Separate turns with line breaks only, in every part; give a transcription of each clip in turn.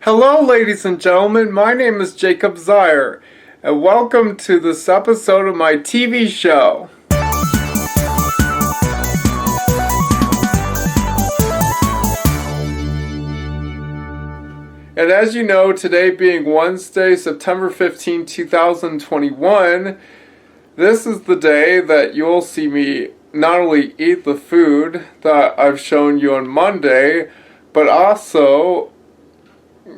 Hello, ladies and gentlemen. My name is Jacob Zeier, and welcome to this episode of my TV show. And as you know, today being Wednesday, September 15, 2021, this is the day that you'll see me not only eat the food that I've shown you on Monday, but also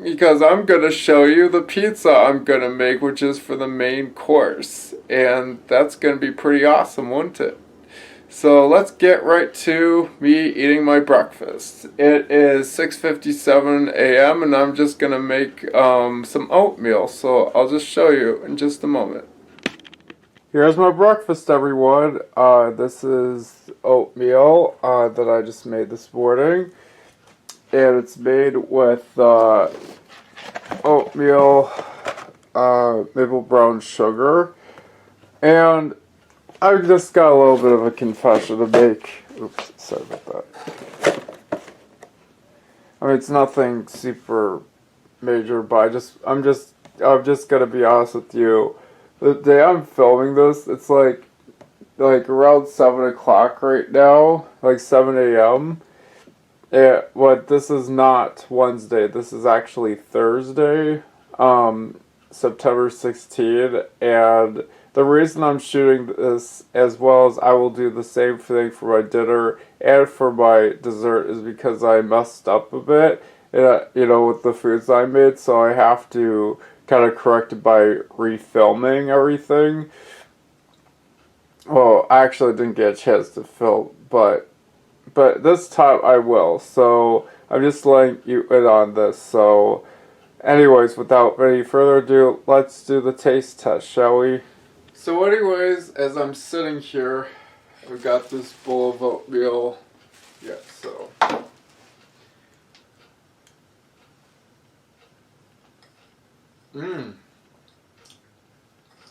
because I'm going to show you the pizza I'm going to make, which is for the main course. And that's going to be pretty awesome, won't it? So let's get right to me eating my breakfast. It is 6:57 a.m. and I'm just going to make some oatmeal. So I'll just show you in just a moment. Here's my breakfast, everyone. This is oatmeal that I just made this morning. And it's made with oatmeal, maple brown sugar. And I've just got a little bit of a confession to make. Oops, sorry about that. I mean, it's nothing super major, but I'm just gonna be honest with you. The day I'm filming this, it's like around 7 o'clock right now, like 7 a.m. But this is not Wednesday. This is actually Thursday, September 16th, and the reason I'm shooting this, as well as I will do the same thing for my dinner and for my dessert, is because I messed up a bit, with the foods I made, so I have to kind of correct it by refilming everything. Well, I actually didn't get a chance to film, but this time I will, so I'm just letting you in on this. So anyways, without any further ado, let's do the taste test, shall we? So anyways, as I'm sitting here, I've got this bowl of oatmeal. Yeah, so.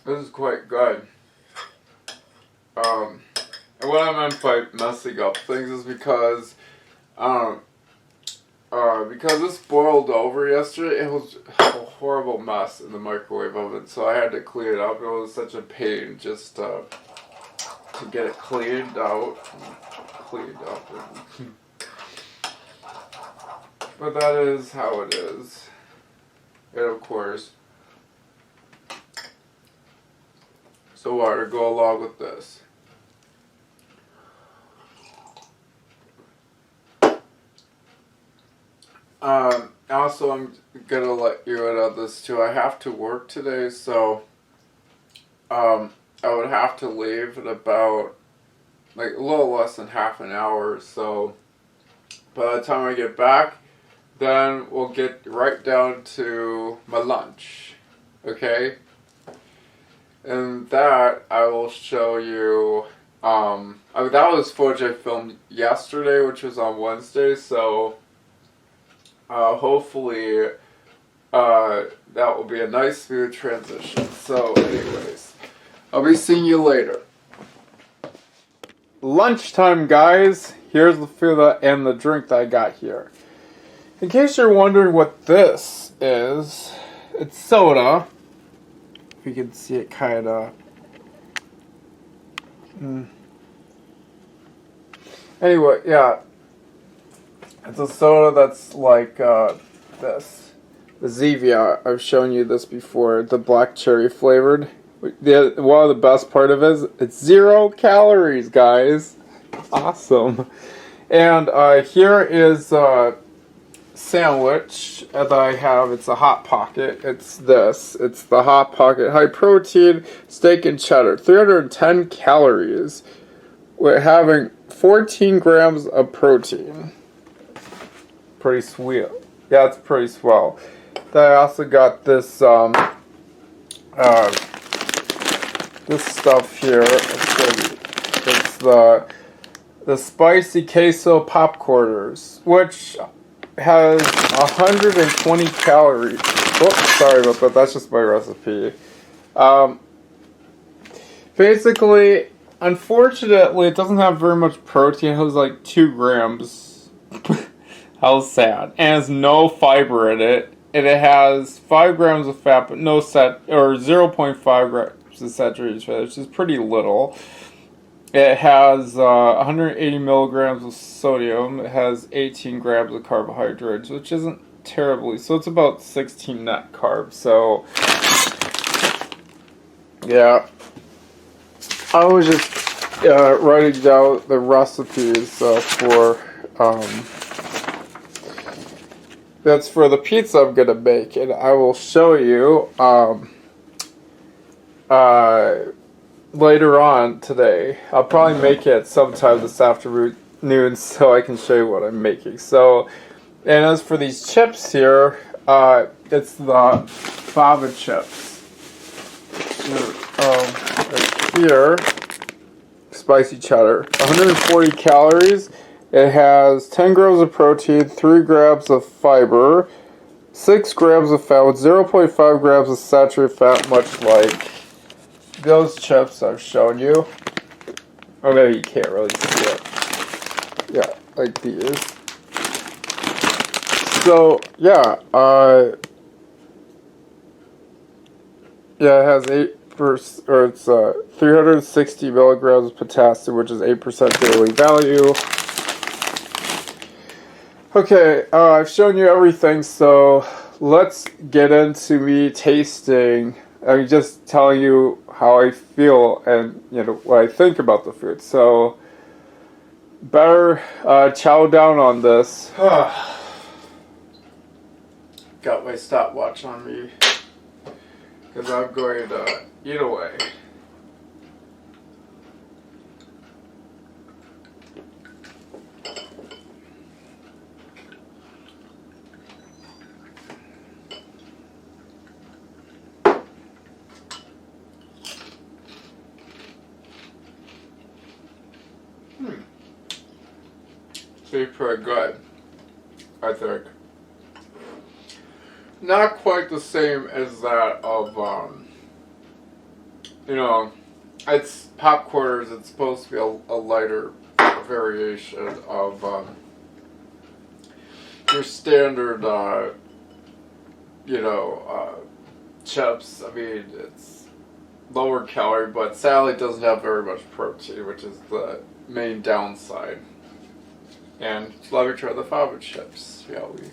This is quite good. And what I meant by messing up things is because this boiled over yesterday, it was a horrible mess in the microwave oven, so I had to clean it up. It was such a pain just to get it cleaned out. But that is how it is. And of course, so water to go along with this. Also, I'm gonna let you in on this too. I have to work today, so I would have to leave in about a little less than half an hour. So by the time I get back, then we'll get right down to my lunch. Okay? And that I will show you. That was footage I filmed yesterday, which was on Wednesday. So hopefully that will be a nice smooth transition. So anyways, I'll be seeing you later. Lunchtime, guys. Here's the food and the drink that I got here. In case you're wondering what this is, it's soda. If you can see it kinda. Anyway, yeah. It's a soda that's like this. The Zevia. I've shown you this before. The black cherry flavored. One of the best part of it is it's 0 calories, guys. Awesome. And here is a sandwich that I have. It's a Hot Pocket. It's this. It's the Hot Pocket high protein steak and cheddar. 310 calories. With having 14 grams of protein. Pretty sweet. Yeah, it's pretty swell. Then I also got this this stuff here. It's the spicy queso popcorners, which has 120 calories. Oops, sorry about that. That's just my recipe. Basically, unfortunately, it doesn't have very much protein. It has like 2 grams. How sad. And has no fiber in it. and it has 5 grams of fat, but no set, or 0.5 grams of saturated fat, which is pretty little. It has 180 milligrams of sodium. It has 18 grams of carbohydrates, which isn't terribly. So it's about 16 net carbs. So yeah, I was just writing down the recipes for that's for the pizza I'm gonna make, and I will show you later on today. I'll probably make it sometime this afternoon so I can show you what I'm making. So, and as for these chips here, it's the fava chips. Right here, spicy cheddar, 140 calories. It has 10 grams of protein, 3 grams of fiber, 6 grams of fat with 0.5 grams of saturated fat, much like those chips I've shown you. Oh, maybe you can't really see it. Yeah, like these. So, yeah, it has 360 milligrams of potassium, which is 8% daily value. Okay, I've shown you everything, so let's get into me tasting. I'm just telling you how I feel and what I think about the food. So better chow down on this. Got my stopwatch on me because I'm going to eat away. Pretty good, I think. Not quite the same as that of, it's popcorners. It's supposed to be a lighter variation of your standard, chips. I mean, it's lower calorie, but sadly doesn't have very much protein, which is the main downside. And let me try the fava chips, shall we?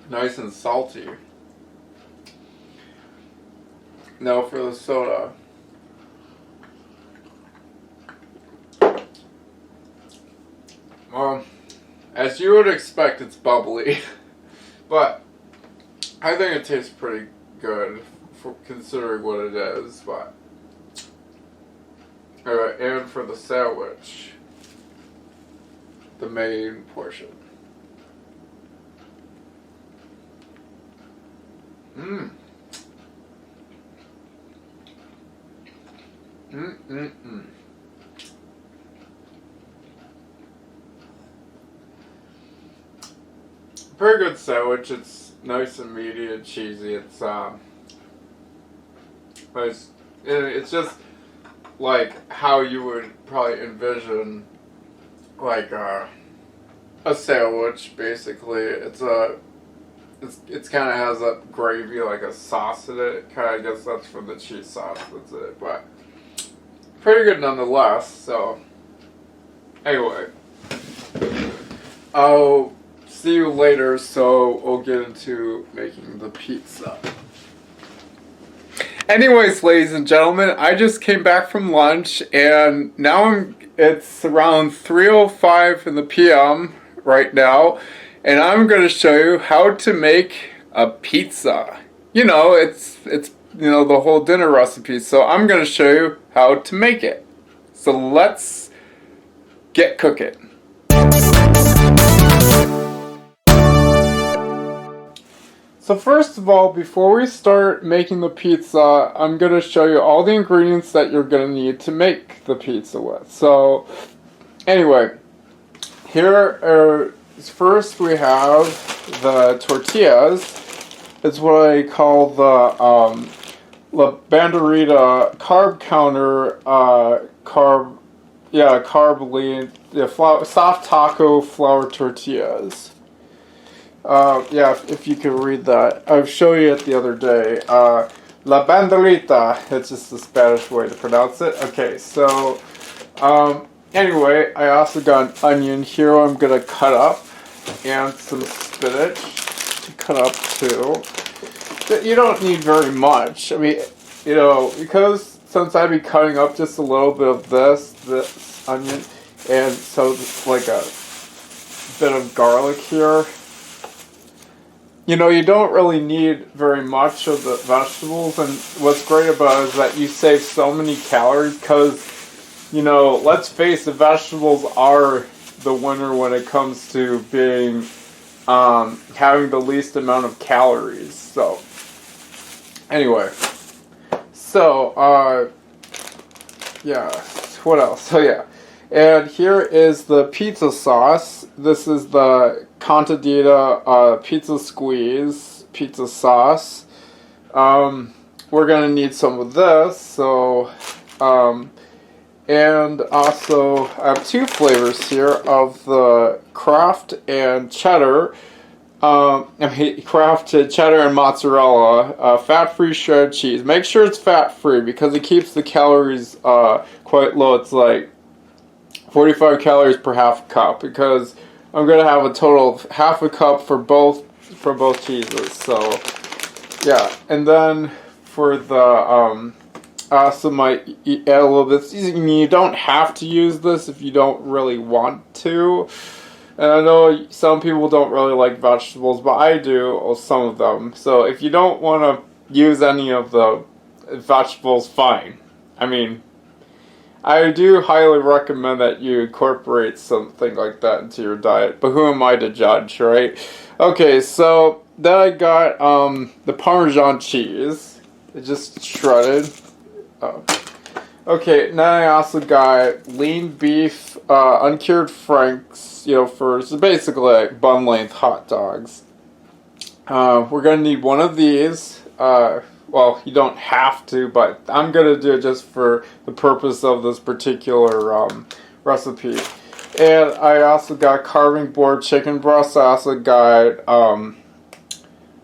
Nice and salty. Now for the soda. Well, as you would expect, it's bubbly, but I think it tastes pretty good for considering what it is, but alright, and for the sandwich, the main portion. Pretty good sandwich. It's nice and meaty and cheesy. It's just like how you would probably envision like a sandwich. Basically, it's kind of has a gravy, like a sauce in it. I guess that's from the cheese sauce that's in it, but pretty good nonetheless. So anyway, I'll see you later. So we'll get into making the pizza. Anyways, ladies and gentlemen, I just came back from lunch, and now it's around 3:05 in the p.m. right now, and I'm going to show you how to make a pizza. It's the whole dinner recipe, so I'm going to show you how to make it. So let's get cooking. So first of all, before we start making the pizza, I'm going to show you all the ingredients that you're going to need to make the pizza with. So anyway, first we have the tortillas. It's what I call La Banderita carb counter, carb lean, soft taco flour tortillas. If you could read that. I'll show you it the other day. La Banderita, it's just the Spanish way to pronounce it. Okay, so, anyway, I also got an onion here I'm gonna cut up, and some spinach to cut up too. You don't need very much. I mean, because since I'd be cutting up just a little bit of this onion, and so like a bit of garlic here. You don't really need very much of the vegetables, and what's great about it is that you save so many calories because, let's face it, vegetables are the winner when it comes to being, having the least amount of calories. So, anyway, what else? So, yeah. And here is the pizza sauce. This is the Contadita pizza squeeze pizza sauce. We're gonna need some of this. So, and also I have two flavors here of the Kraft and cheddar. Kraft cheddar and mozzarella, fat-free shredded cheese. Make sure it's fat-free because it keeps the calories quite low. It's like 45 calories per half cup because I'm gonna have a total of half a cup for both cheeses. So yeah, and then for the I also might add a little bit. You don't have to use this if you don't really want to. And I know some people don't really like vegetables, but I do, or some of them. So if you don't want to use any of the vegetables, fine. I mean, I do highly recommend that you incorporate something like that into your diet, but who am I to judge, right? Okay, so then I got the Parmesan cheese. It just shredded. Oh. Okay, then I also got lean beef, uncured franks, so basically like bun-length hot dogs. We're gonna need one of these. Well, you don't have to, but I'm going to do it just for the purpose of this particular recipe. And I also got carving board chicken breast. I also got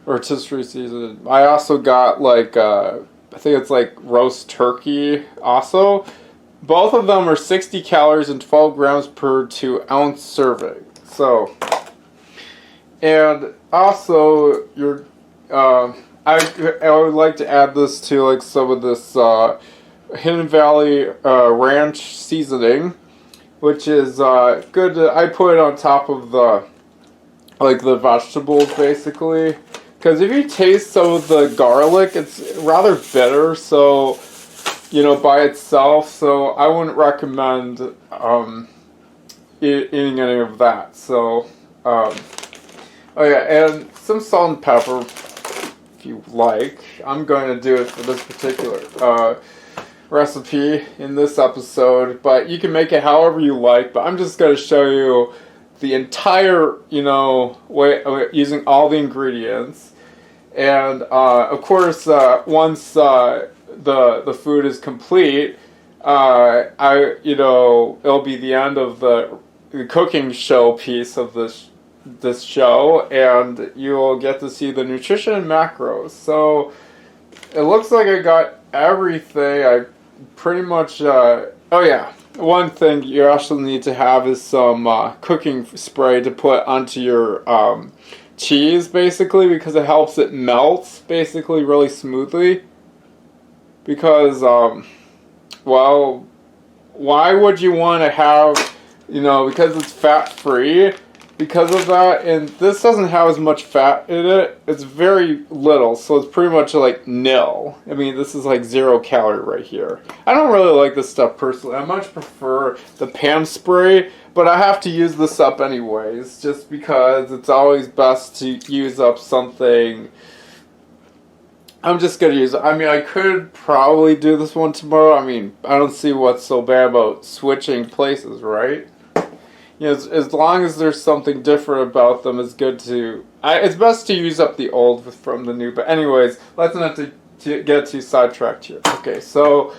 rotisserie seasoned. I also got I think it's like roast turkey also. Both of them are 60 calories and 12 grams per 2-ounce serving. So, and also I would like to add this to some of this Hidden Valley ranch seasoning, which is good. I put it on top of the vegetables basically, because if you taste some of the garlic, it's rather bitter. So by itself. So I wouldn't recommend eating any of that. So and some salt and pepper. If you like. I'm going to do it for this particular recipe in this episode, but you can make it however you like, but I'm just going to show you the entire, way using all the ingredients. And of course, once the food is complete, it'll be the end of the cooking show piece of this show, and you'll get to see the nutrition and macros. So it looks like I got everything. I pretty much one thing you actually need to have is some cooking spray to put onto your cheese, basically, because it helps it melt basically really smoothly. Because why would you want to have, because it's fat free, because of that, and this doesn't have as much fat in it. It's very little, so it's pretty much like nil. I mean, this is like 0 calorie right here. I don't really like this stuff personally. I much prefer the pan spray, but I have to use this up anyways, just because it's always best to use up something. I'm just going to use it. I mean, I could probably do this one tomorrow. I mean, I don't see what's so bad about switching places, right? As long as there's something different about them, it's good to. It's best to use up the old from the new. But anyways, let's not get too sidetracked here. Okay, so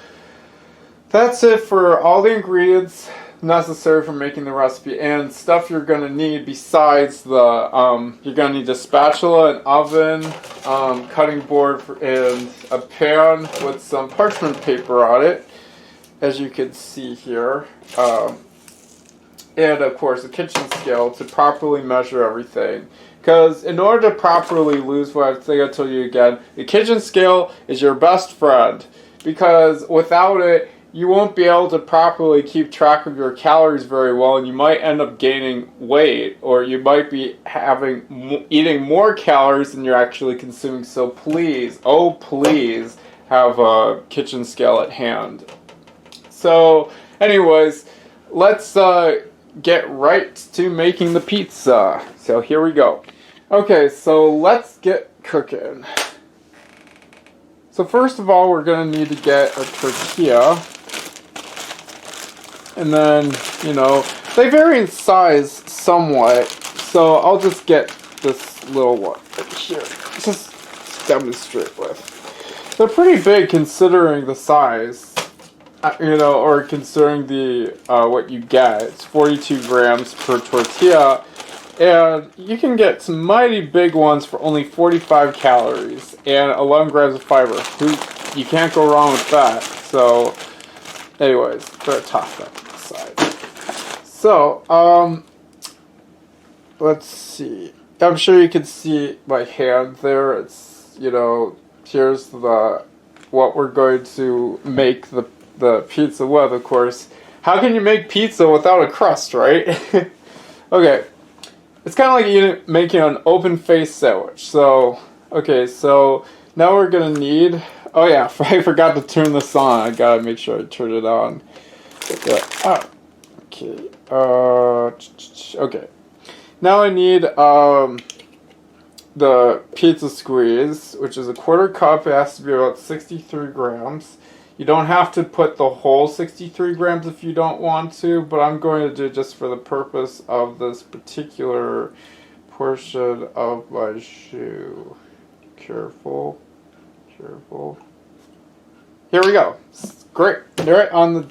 that's it for all the ingredients necessary for making the recipe and stuff you're gonna need besides the you're gonna need a spatula, an oven, cutting board, and a pan with some parchment paper on it, as you can see here, and of course a kitchen scale to properly measure everything. Because in order to properly lose weight, I think I told you again, the kitchen scale is your best friend, because without it you won't be able to properly keep track of your calories very well, and you might end up gaining weight, or you might be eating more calories than you're actually consuming. So please, oh please, have a kitchen scale at hand. So anyways, let's get right to making the pizza. So here we go. Okay, so let's get cooking. So first of all, we're going to need to get a tortilla. And then, you know, they vary in size somewhat. So I'll just get this little one right here, just to demonstrate with. They're pretty big considering the size, you know, or considering the what you get. It's 42 grams per tortilla. And you can get some mighty big ones for only 45 calories and 11 grams of fiber. You can't go wrong with that. So, anyways, they're tough on the side. So, let's see. I'm sure you can see my hand there. It's, you know, here's the what we're going to make the pizza with, of course. How can you make pizza without a crust, right? Okay. It's kind of like making an open-faced sandwich. So, okay, so now we're going to need... Oh yeah, I forgot to turn this on. I gotta make sure I turn it on. Yeah. Okay. Okay. Now I need the pizza squeeze, which is a 1/4 cup. It has to be about 63 grams. You don't have to put the whole 63 grams if you don't want to, but I'm going to do just for the purpose of this particular portion of my shoe. Careful. Careful. Here we go. Great. Right on the...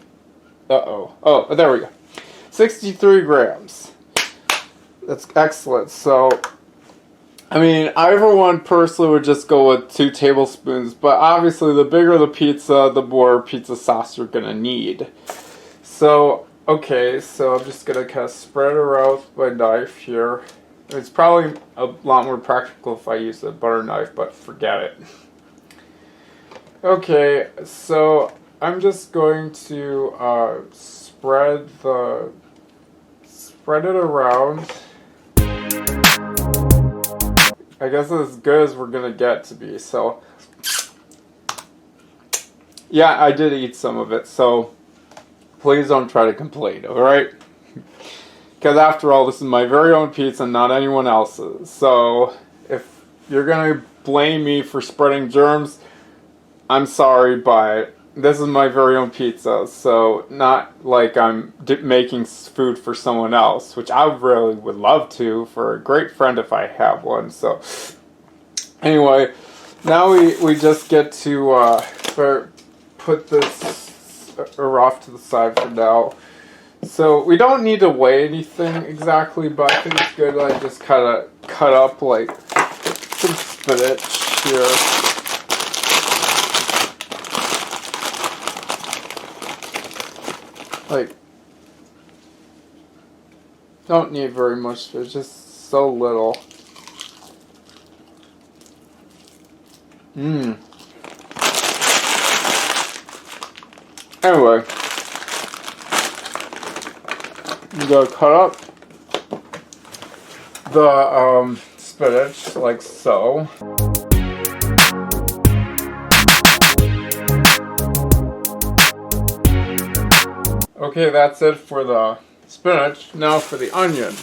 Uh-oh. Oh, there we go. 63 grams. That's excellent. So... I mean, I for one personally would just go with 2 tablespoons, but obviously the bigger the pizza, the more pizza sauce you're gonna need. So, okay, so I'm just gonna kind of spread it around with my knife here. It's probably a lot more practical if I use a butter knife, but forget it. Okay, so I'm just going to spread it around. I guess it's as good as we're gonna get to be, so... Yeah, I did eat some of it, so... Please don't try to complain, alright? Because after all, this is my very own pizza, not anyone else's. So, if you're gonna blame me for spreading germs, I'm sorry, but... This is my very own pizza, so not like I'm making food for someone else, which I really would love to for a great friend if I have one. So anyway, now we just get to put this off to the side for now. So we don't need to weigh anything exactly, but I think it's good that I just kind of cut up like some spinach here. Like, don't need very much, there's just so little. Anyway. You gotta cut up the spinach like so. Okay, that's it for the spinach. Now for the onion.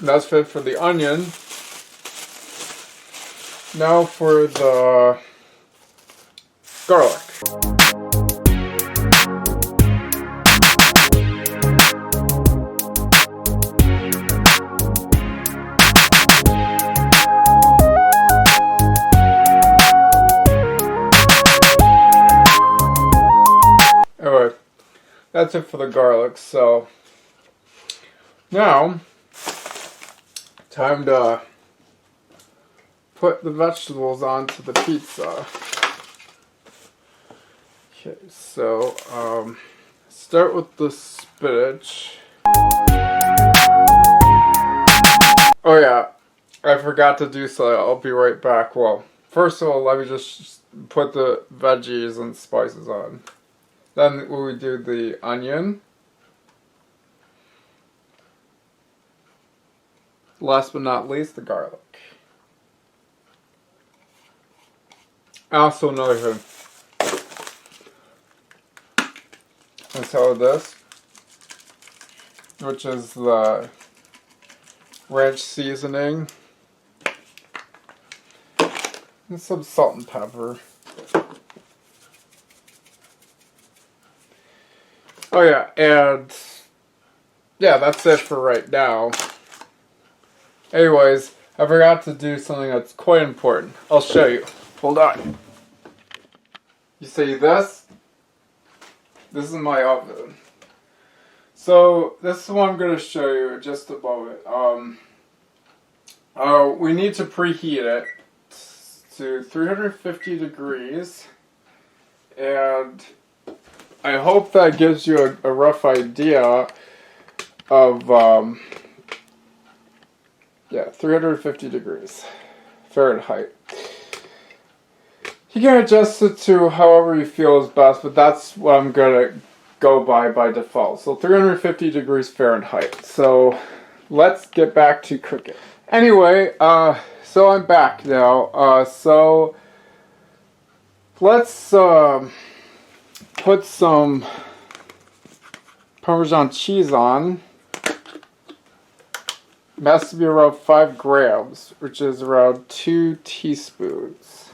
That's it for the onion. Now for the garlic. that's it for the garlic. So now, time to put the vegetables onto the pizza. Okay, so start with the spinach. Oh yeah, I forgot to do so. I'll be right back. Well, first of all, let me just put the veggies and spices on. Then we do the onion. Last but not least, the garlic. Also, another thing. And so this, which is the ranch seasoning, and some salt and pepper. Oh yeah, and yeah, that's it for right now. Anyways, I forgot to do something that's quite important. I'll show you. Hold on. You see this? This is my oven. So this is what I'm going to show you in just a moment. We need to preheat it to 350 degrees, and I hope that gives you a rough idea of 350 degrees Fahrenheit. You can adjust it to however you feel is best, but that's what I'm gonna go by default. So 350 degrees Fahrenheit. So let's get back to cooking. Anyway, so I'm back now. So let's put some Parmesan cheese on. It has to be around 5 grams, which is around 2 teaspoons.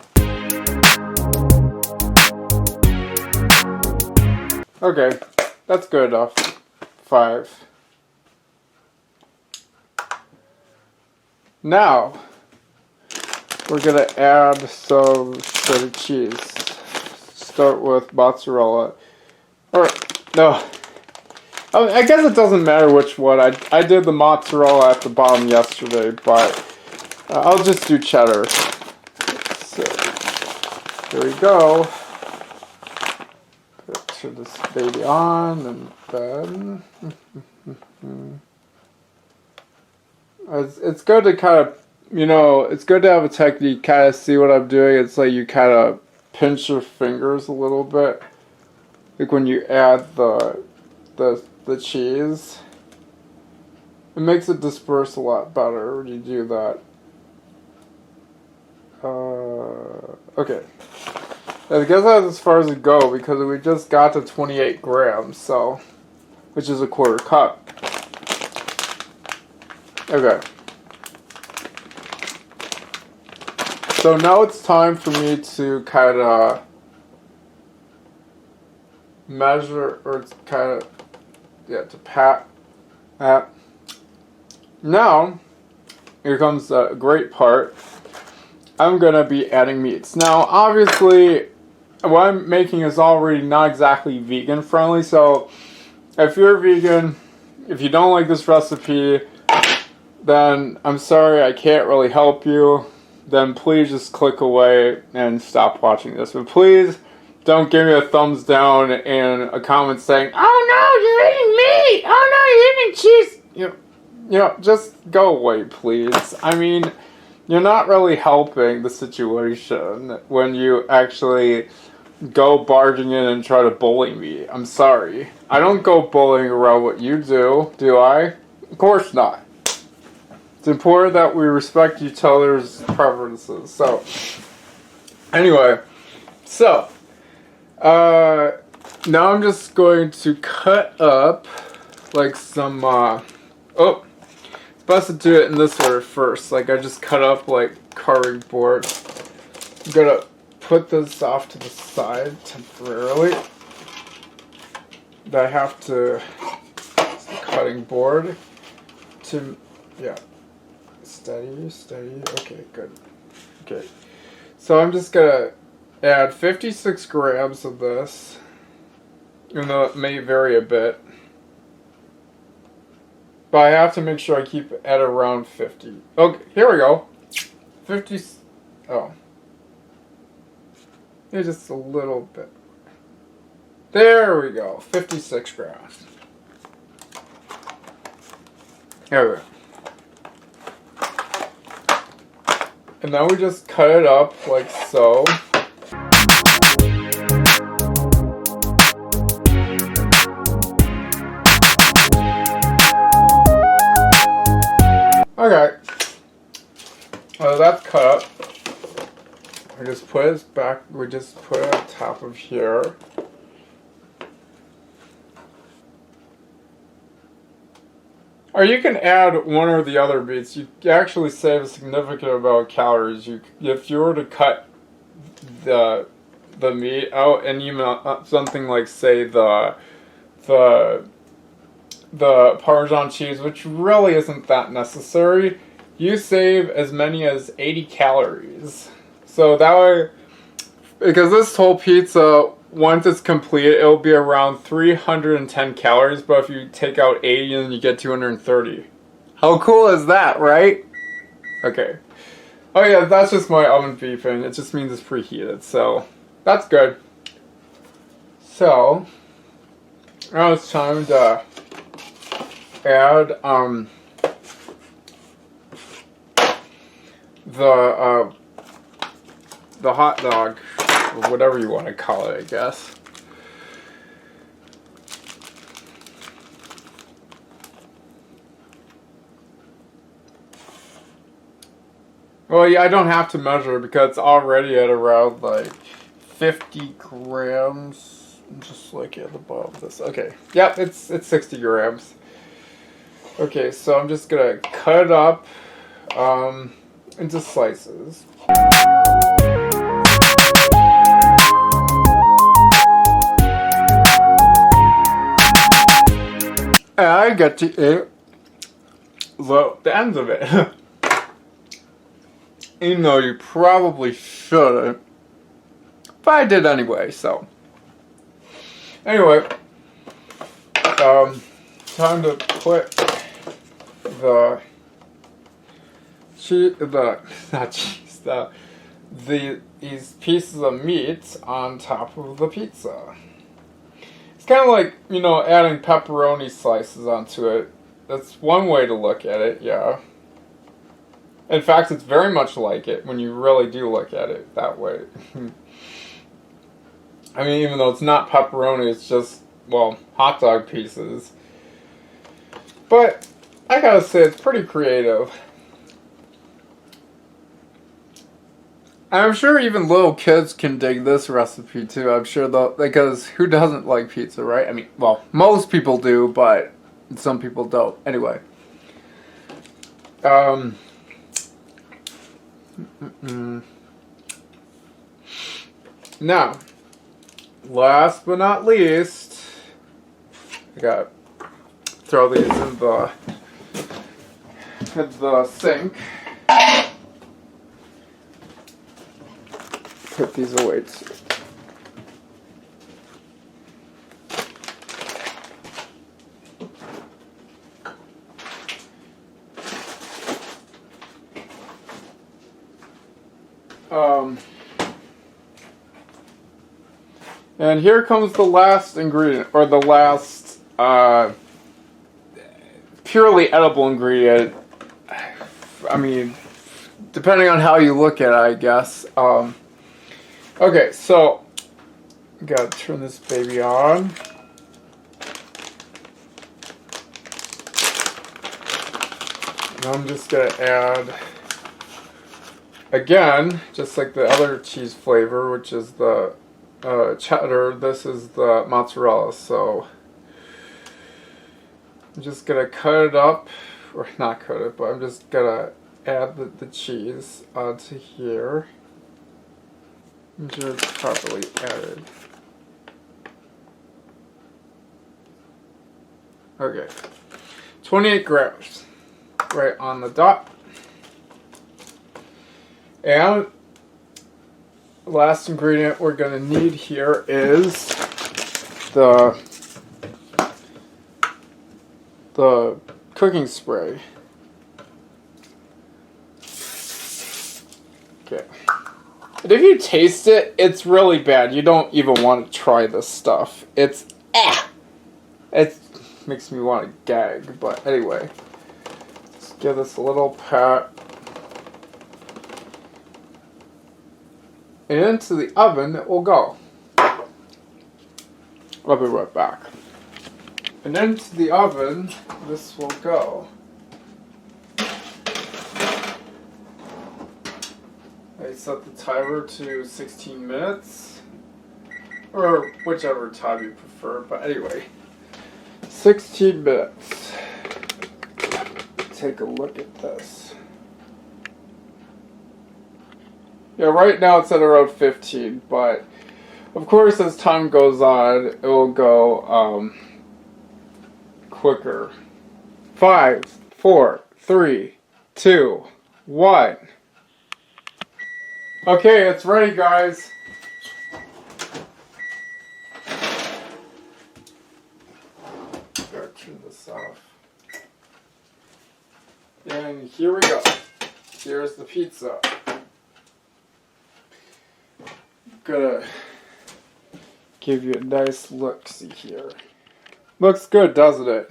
Okay, that's good enough. 5. Now, we're gonna add some shredded cheese. Start with mozzarella. Or, no. I guess it doesn't matter which one. I did the mozzarella at the bottom yesterday, but I'll just do cheddar. So, there we go. Turn this baby on, and then it's good to kind of, it's good to have a technique, kind of see what I'm doing. It's like you kind of pinch your fingers a little bit, like when you add the cheese. It makes it disperse a lot better when you do that. Okay. I guess that's as far as it go, because we just got to 28 grams, so, which is a quarter cup. Okay. So now it's time for me to kind of measure, or kind of, to pat. Now, here comes the great part. I'm going to be adding meats. Now, obviously, what I'm making is already not exactly vegan friendly, so if you're vegan, if you don't like this recipe, then I'm sorry, I can't really help you. Then please just click away and stop watching this. But please don't give me a thumbs down and a comment saying, "Oh no, you're eating meat! Oh no, you're eating cheese!" Just go away, please. I mean, you're not really helping the situation when you actually go barging in and try to bully me. I'm sorry. I don't go bullying around what you do I? Of course not. It's important that we respect each other's preferences. So, anyway, now I'm just going to cut up like some, it's best to do it in this order first. Like, I just cut up like carving board. I'm gonna put this off to the side temporarily. I have to, it's the cutting board to, steady, okay, good. Okay, so I'm just gonna add 56 grams of this. even though it may vary a bit. But I have to make sure I keep it at around 50. Okay, here we go. 50. Oh. It's just a little bit. There we go. 56 grams. There we go. And now we just cut it up like so. Okay. That's cut up. We just put it back. We just put it on top of here. Or you can add one or the other beets. You actually save a significant amount of calories. If you were to cut the meat out and even something like, say, the Parmesan cheese, which really isn't that necessary, you save as many as 80 calories. So that way, because this whole pizza, once it's complete, it'll be around 310 calories, but if you take out 80, then you get 230. How cool is that, right? Okay. Oh yeah, that's just my oven beeping. It just means it's preheated, so that's good. So, now it's time to add the hot dog, or whatever you want to call it, I guess. Well, yeah, I don't have to measure because it's already at around like 50 grams. Just like at the bottom of this. Okay. Yep, it's 60 grams. Okay, so I'm just gonna cut it up into slices. And I get to eat the ends of it. Even though you probably shouldn't. But I did anyway, so. Anyway. Time to put the cheese, these pieces of meat on top of the pizza. It's kind of like, you know, adding pepperoni slices onto it. That's one way to look at it, yeah. In fact, it's very much like it when you really do look at it that way. I mean, even though it's not pepperoni, it's just, well, hot dog pieces. But I gotta say, it's pretty creative. I'm sure even little kids can dig this recipe too. I'm sure though, because who doesn't like pizza, right? I mean, well, most people do, but some people don't. Anyway. Now, last but not least, I gotta throw these in the sink. Put these away too. And here comes the last ingredient, or the last purely edible ingredient. I mean, depending on how you look at it, I guess. Okay, so gotta turn this baby on. And I'm just gonna add, again, just like the other cheese flavor, which is the cheddar, this is the mozzarella. So I'm just gonna cut it up, or not cut it, but I'm just gonna add the cheese onto here. Make sure it's properly added. Okay, 28 grams, right on the dot. And the last ingredient we're going to need here is the cooking spray. Okay. And if you taste it, it's really bad. You don't even want to try this stuff. It makes me want to gag. But anyway, let's give this a little pat. And into the oven it will go. I'll be right back. And into the oven this will go. I set the timer to 16 minutes, or whichever time you prefer, but anyway, 16 minutes. Take a look at this. Yeah, right now it's at around 15, but of course as time goes on, it will go quicker. 5, 4, 3, 2, 1. Okay, it's ready, guys. Gotta turn this off. And here we go. Here's the pizza. Gonna give you a nice look-see here. Looks good, doesn't it?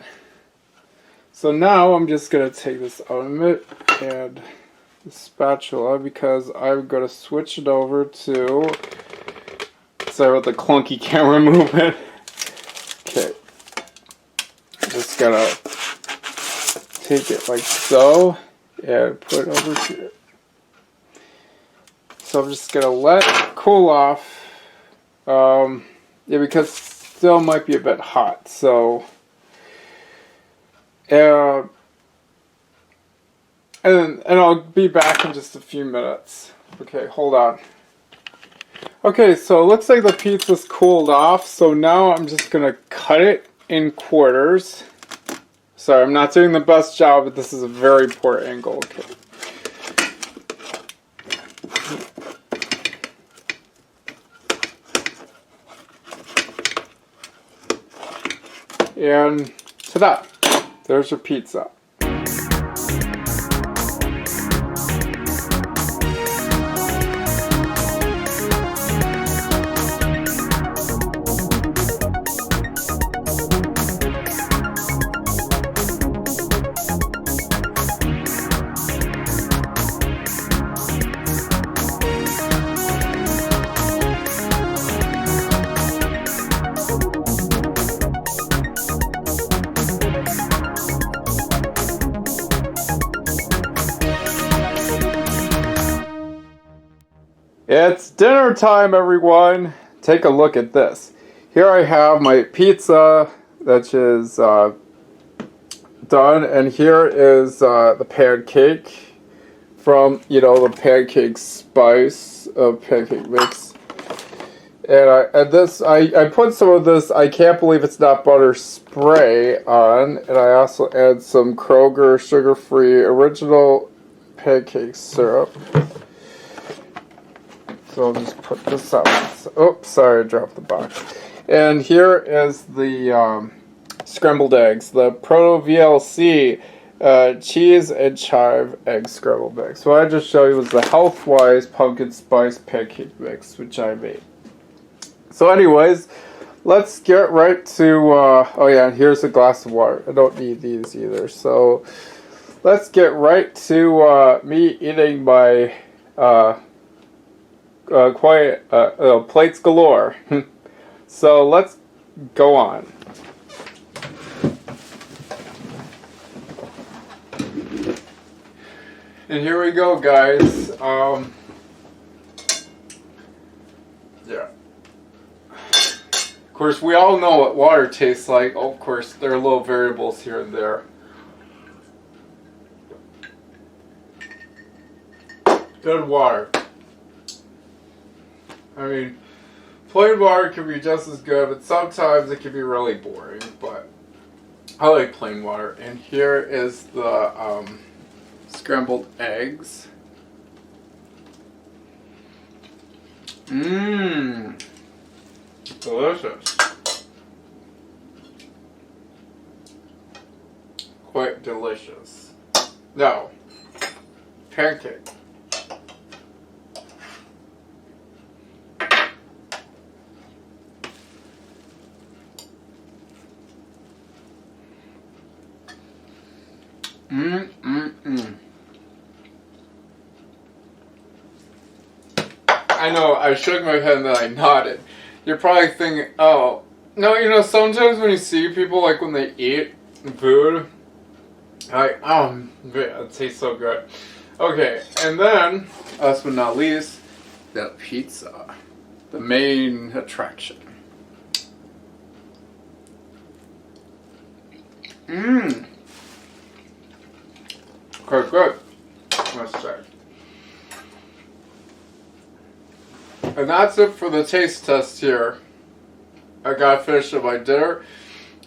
So now I'm just gonna take this out of it and the spatula, because I'm going to switch it over to, sorry about the clunky camera movement. Okay, just gonna take it like so and put it over here. So I'm just gonna let it cool off, yeah, because it still might be a bit hot, so and I'll be back in just a few minutes. Okay, hold on. Okay, so it looks like the pizza's cooled off, so now I'm just gonna cut it in quarters. Sorry, I'm not doing the best job, but this is a very poor angle. Okay. And ta-da! There's your pizza. It's dinner time, everyone. Take a look at this. Here I have my pizza that is done, and here is the pancake from, the pancake spice of pancake mix. And I put some of this, I can't believe it's not butter spray on, and I also add some Kroger sugar-free original pancake syrup. So I'll just put this out. Oh, sorry, I dropped the box. And here is the scrambled eggs, the Proto VLC cheese and chive egg scrambled eggs. So what I just showed you was the Healthwise pumpkin spice pancake mix, which I made. So anyways, let's get right to, oh yeah, and here's a glass of water. I don't need these either. So let's get right to me eating my plates galore. So let's go on. And here we go, guys. Yeah. Of course, we all know what water tastes like. Oh, of course, there are little variables here and there. Good water. I mean, plain water can be just as good, but sometimes it can be really boring, but I like plain water. And here is the scrambled eggs. Mmm. Delicious. quite delicious. Now, pancake. I know, I shook my head and then I nodded. You're probably thinking, oh, no, you know, sometimes when you see people, like when they eat food, like, oh, man, it tastes so good. Okay, and then, last but not least, the pizza. The main attraction. Okay, good. Let's say. And that's it for the taste test here. I gotta finish up my dinner.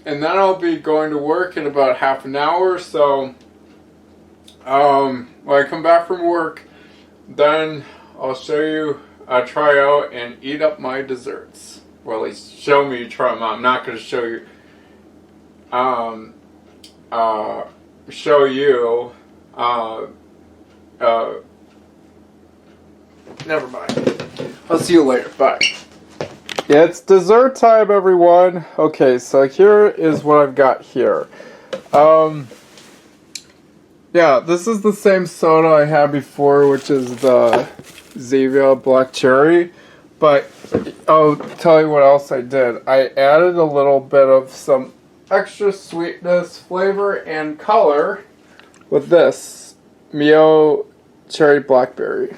And then I'll be going to work in about half an hour. So, when I come back from work, then I'll show you, try out and eat up my desserts. Well, at least show me try them out. I'm not gonna show you, never mind. I'll see you later. Bye. Yeah, it's dessert time, everyone. Okay, so here is what I've got here. Yeah, this is the same soda I had before, which is the Zeier Black Cherry. But I'll tell you what else I did. I added a little bit of some extra sweetness, flavor, and color with this Mio Cherry Blackberry.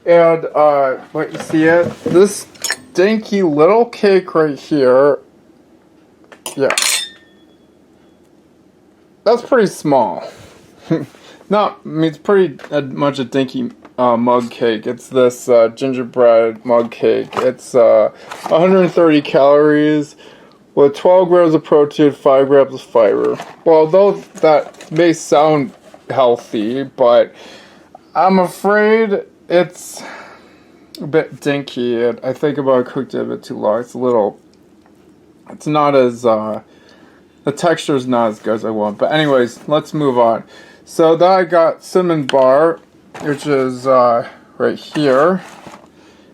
And, what you see it? This dinky little cake right here. Yeah. That's pretty small. I mean, it's pretty much a dinky mug cake. It's this gingerbread mug cake. It's 130 calories with 12 grams of protein, 5 grams of fiber. Well, although that may sound healthy, but I'm afraid it's a bit dinky, and I think about cooked it a bit too long. It's not as, the texture is not as good as I want. But anyways, let's move on. So then I got cinnamon bar, which is, right here.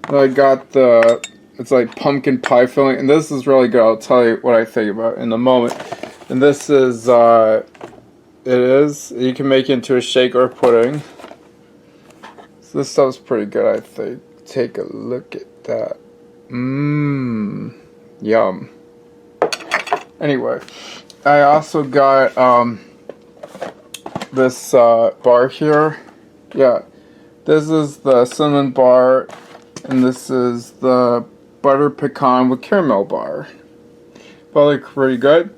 And I got it's like pumpkin pie filling, and this is really good. I'll tell you what I think about it in a moment. And this is, you can make it into a shake or pudding. So this stuff's pretty good, I think. Take a look at that. Yum. Anyway, I also got this bar here. Yeah, this is the cinnamon bar, and this is the butter pecan with caramel bar. Probably pretty good.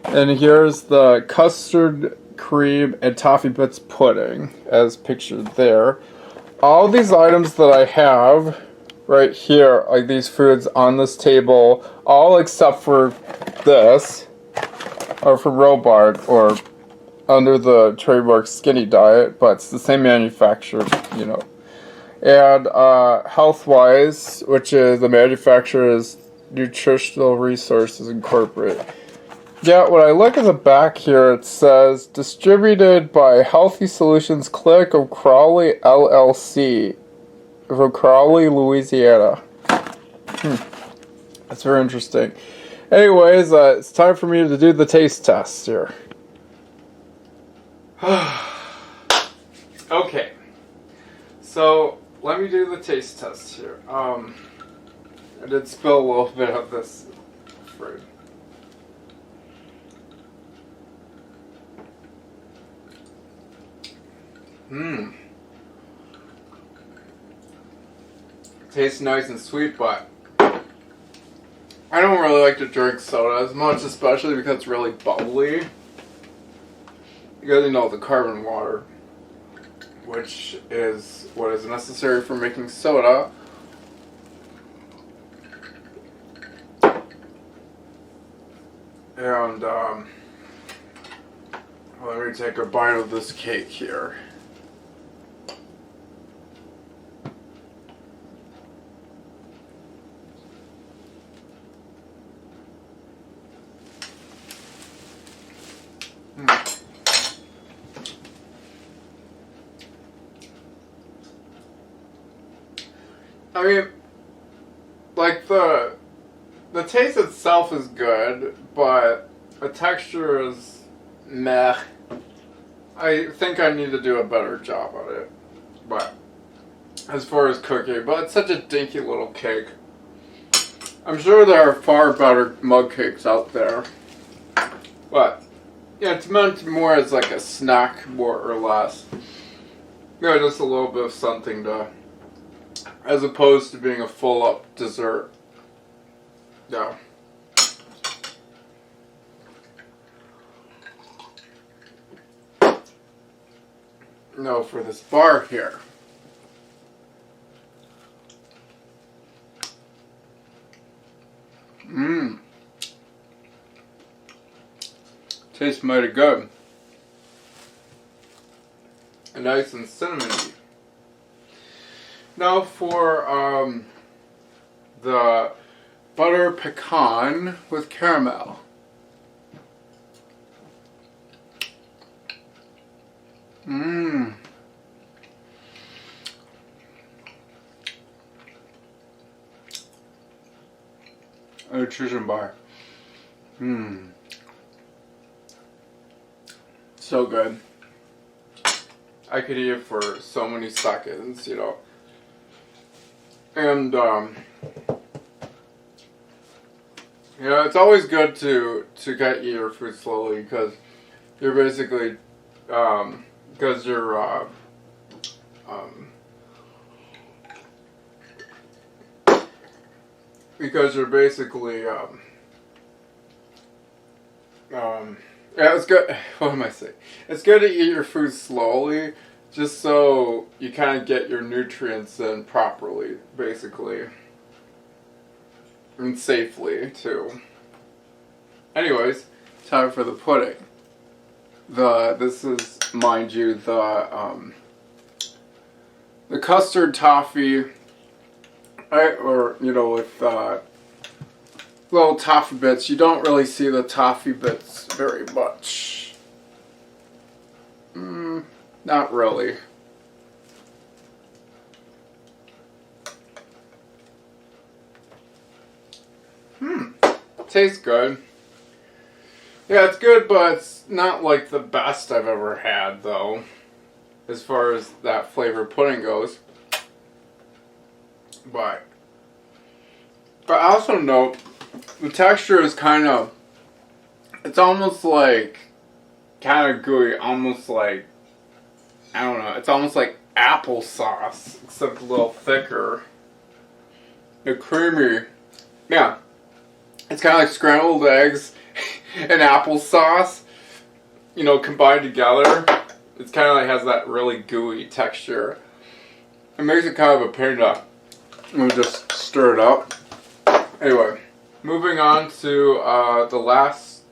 And here's the custard cream and toffee bits pudding, as pictured there. All these items that I have right here, like these foods on this table, all except for this, are from Robart, or under the trademark Skinny Diet, but it's the same manufacturer, you know. And Health-Wise, which is the manufacturer, is Nutritional Resources Incorporated. Yeah, when I look at the back here, it says, distributed by Healthy Solutions Clinic of Crowley, LLC, from Crowley, Louisiana. That's very interesting. Anyways, it's time for me to do the taste test here. Okay. So, let me do the taste test here. I did spill a little bit of this fruit. Tastes nice and sweet, but I don't really like to drink soda as much, especially because it's really bubbly. Because, you know, the carbon water, which is what is necessary for making soda. And, let me take a bite of this cake here. I mean, like the taste itself is good, but the texture is meh. I think I need to do a better job on it. But as far as cooking, but it's such a dinky little cake. I'm sure there are far better mug cakes out there. But yeah, it's meant more as like a snack, more or less. Yeah, just a little bit of something to, as opposed to being a full up dessert. Yeah. No, for this bar here. Mmm. Tastes mighty good. And nice and cinnamony. Now for the butter pecan with caramel. Mmm. A nutrition bar. Mmm. So good. I could eat it for so many seconds, you know. And yeah, it's always good to eat your food slowly because you're basically because you're basically yeah, it's good. What am I saying? It's good to eat your food slowly, just so you kind of get your nutrients in properly, basically, and safely too. Anyways, time for the pudding. This is, mind you, the custard toffee, right? Or you know, with little toffee bits. You don't really see the toffee bits very much. Not really. Tastes good. Yeah, it's good, but it's not like the best I've ever had, though, as far as that flavored pudding goes. But I also note the texture is kind of, it's almost like, kind of gooey, almost like, I don't know, it's almost like applesauce, except a little thicker. The creamy, yeah, it's kind of like scrambled eggs and applesauce, you know, combined together. It's kind of like has that really gooey texture. It makes it kind of a pain to, let me just stir it up. Anyway, moving on to the last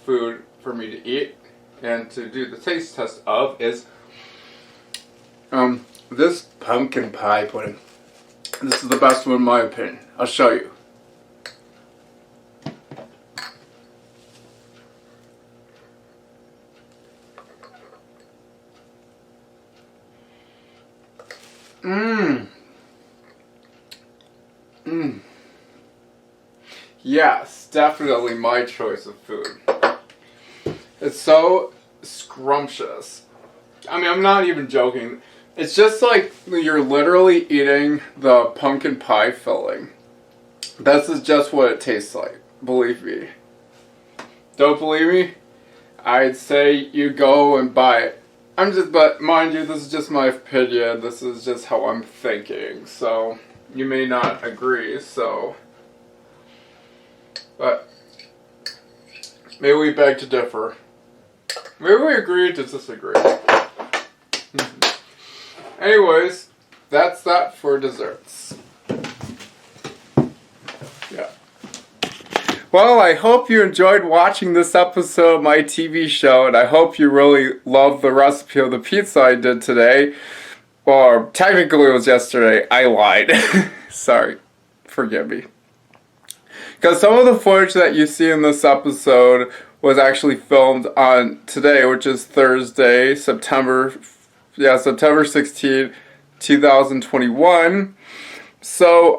food for me to eat and to do the taste test of is this pumpkin pie pudding. This is the best one in my opinion. I'll show you. Yes, definitely my choice of food. It's so scrumptious. I mean, I'm not even joking. It's just like you're literally eating the pumpkin pie filling. This is just what it tastes like. Believe me. Don't believe me? I'd say you go and buy it. But mind you, this is just my opinion. This is just how I'm thinking. So, you may not agree, so. But, maybe we beg to differ. Maybe we agree to disagree. Anyways, that's that for desserts. Yeah. Well, I hope you enjoyed watching this episode of my TV show, and I hope you really loved the recipe of the pizza I did today. Or, technically it was yesterday. I lied. Sorry. Forgive me. Because some of the footage that you see in this episode was actually filmed on today, which is Thursday, September 16, 2021. So,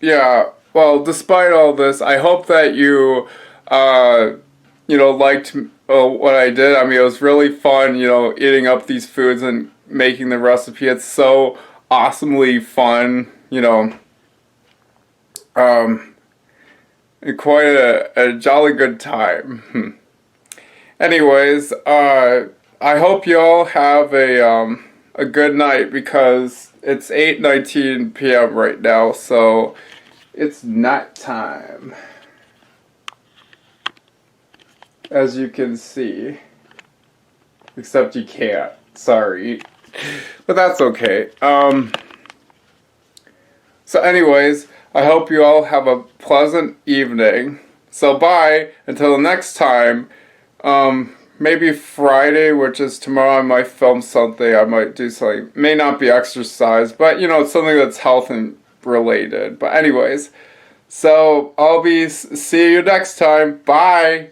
yeah, well, despite all this, I hope that you, liked what I did. I mean, it was really fun, eating up these foods and making the recipe. It's so awesomely fun, quite a jolly good time. Anyways, I hope you all have a good night because it's 8:19 p.m. right now, so it's night time, as you can see. Except you can't. Sorry. But that's okay. So anyways, I hope you all have a pleasant evening. So bye, until the next time. Maybe Friday, which is tomorrow, I might film something. I might do something. May not be exercise, but it's something that's health and related. But anyways, so I'll be see you next time. Bye.